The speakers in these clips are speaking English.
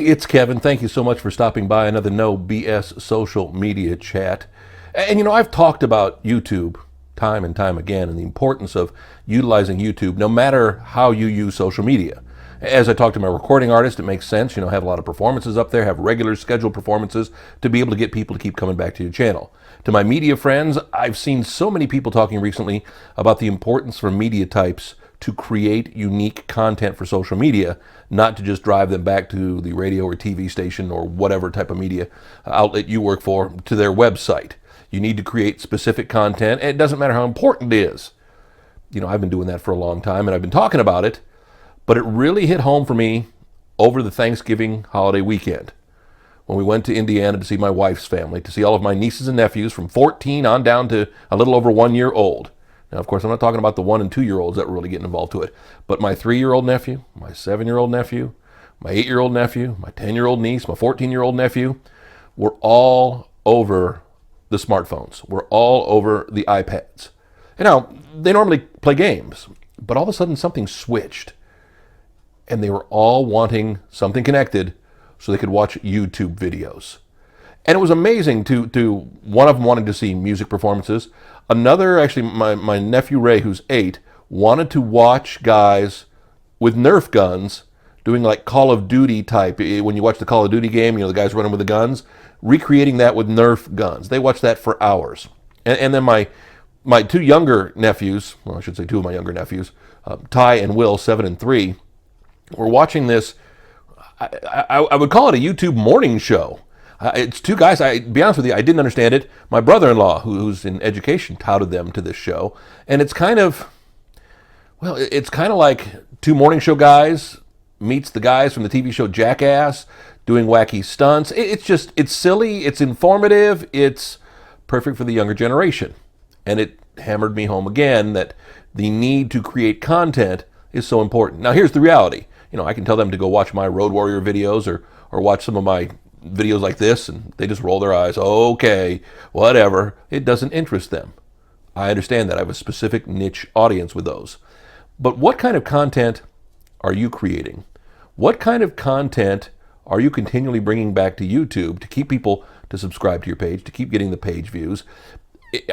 Hey, it's Kevin. Thank you so much for stopping by another No BS social media chat. And you know, I've talked about YouTube time and time again and the importance of utilizing YouTube no matter how you use social media. As I talk to my recording artist, it makes sense, you know, have a lot of performances up there, have regular scheduled performances to be able to get people to keep coming back to your channel. To my media friends, I've seen so many people talking recently about the importance for media types to create unique content for social media, not to just drive them back to the radio or TV station or whatever type of media outlet you work for to their website. You need to create specific content, and it doesn't matter how important it is. You know, I've been doing that for a long time, and I've been talking about it, but it really hit home for me over the Thanksgiving holiday weekend when we went to Indiana to see my wife's family, to see all of my nieces and nephews from 14 on down to a little over 1 year old. Now, of course, I'm not talking about the 1 and 2 year olds that were really getting involved to it, but my 3-year-old nephew, my 7-year-old nephew, my 8-year-old nephew, my 10-year-old niece, my 14-year-old nephew, were all over the smartphones. We're all over the iPads. And now, they normally play games, but all of a sudden something switched. And they were all wanting something connected so they could watch YouTube videos. And it was amazing to one of them wanted to see music performances. Another, actually, my nephew Ray, who's 8, wanted to watch guys with Nerf guns doing like Call of Duty type. When you watch the Call of Duty game, you know, the guys running with the guns, recreating that with Nerf guns. They watched that for hours. And then my 2 younger nephews, well, I should say 2 of my younger nephews, Ty and Will, 7 and 3, were watching this. I would call it a YouTube morning show. It's 2 guys, to be honest with you, I didn't understand it. My brother-in-law, who's in education, touted them to this show. And it's kind of, well, it's kind of like 2 morning show guys meets the guys from the TV show Jackass doing wacky stunts. It's silly, it's informative, it's perfect for the younger generation. And it hammered me home again that the need to create content is so important. Now, here's the reality. You know, I can tell them to go watch my Road Warrior videos or watch some of my videos like this, and they just roll their eyes. Okay, whatever. It doesn't interest them. I understand that. I have a specific niche audience with those. But what kind of content are you creating? What kind of content are you continually bringing back to YouTube to keep people to subscribe to your page, to keep getting the page views?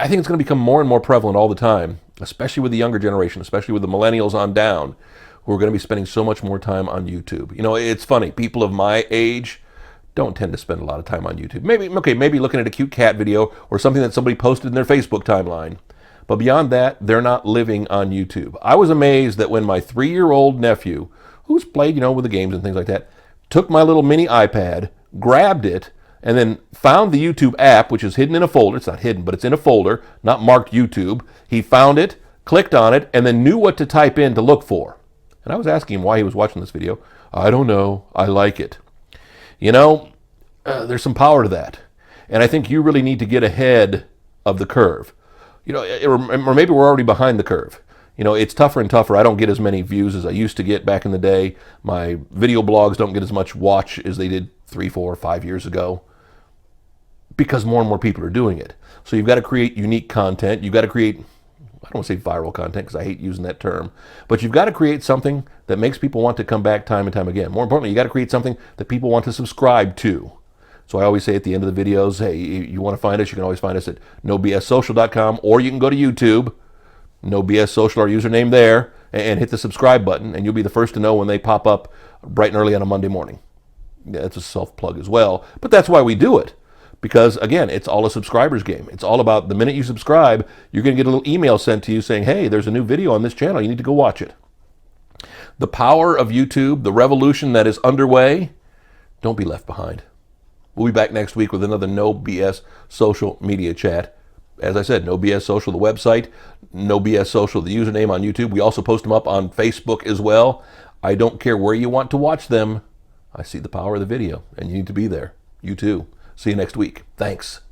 I think it's going to become more and more prevalent all the time, especially with the younger generation, especially with the millennials on down, who are going to be spending so much more time on YouTube. You know, it's funny. People of my age don't tend to spend a lot of time on YouTube. Maybe looking at a cute cat video or something that somebody posted in their Facebook timeline. But beyond that, they're not living on YouTube. I was amazed that when my 3-year-old nephew, who's played, you know, with the games and things like that, took my little mini iPad, grabbed it, and then found the YouTube app, which is hidden in a folder. It's not hidden, but it's in a folder, not marked YouTube. He found it, clicked on it, and then knew what to type in to look for. And I was asking him why he was watching this video. I don't know. I like it. You know, there's some power to that. And I think you really need to get ahead of the curve. You know, or maybe we're already behind the curve. You know, it's tougher and tougher. I don't get as many views as I used to get back in the day. My video blogs don't get as much watch as they did 3, 4, 5 years ago because more and more people are doing it. So you've got to create unique content. You've got to create, I don't want to say viral content because I hate using that term, but you've got to create something that makes people want to come back time and time again. More importantly, you got to create something that people want to subscribe to. So I always say at the end of the videos, hey, you want to find us, you can always find us at nobssocial.com, or you can go to YouTube, No BS Social, our username there, and hit the subscribe button, and you'll be the first to know when they pop up bright and early on a Monday morning. Yeah, it's a self-plug as well, but that's why we do it. Because, again, it's all a subscribers game. It's all about the minute you subscribe, you're going to get a little email sent to you saying, hey, there's a new video on this channel. You need to go watch it. The power of YouTube, the revolution that is underway, don't be left behind. We'll be back next week with another No BS social media chat. As I said, No BS Social, the website, No BS Social, the username on YouTube. We also post them up on Facebook as well. I don't care where you want to watch them. I see the power of the video, and you need to be there. You too. See you next week. Thanks.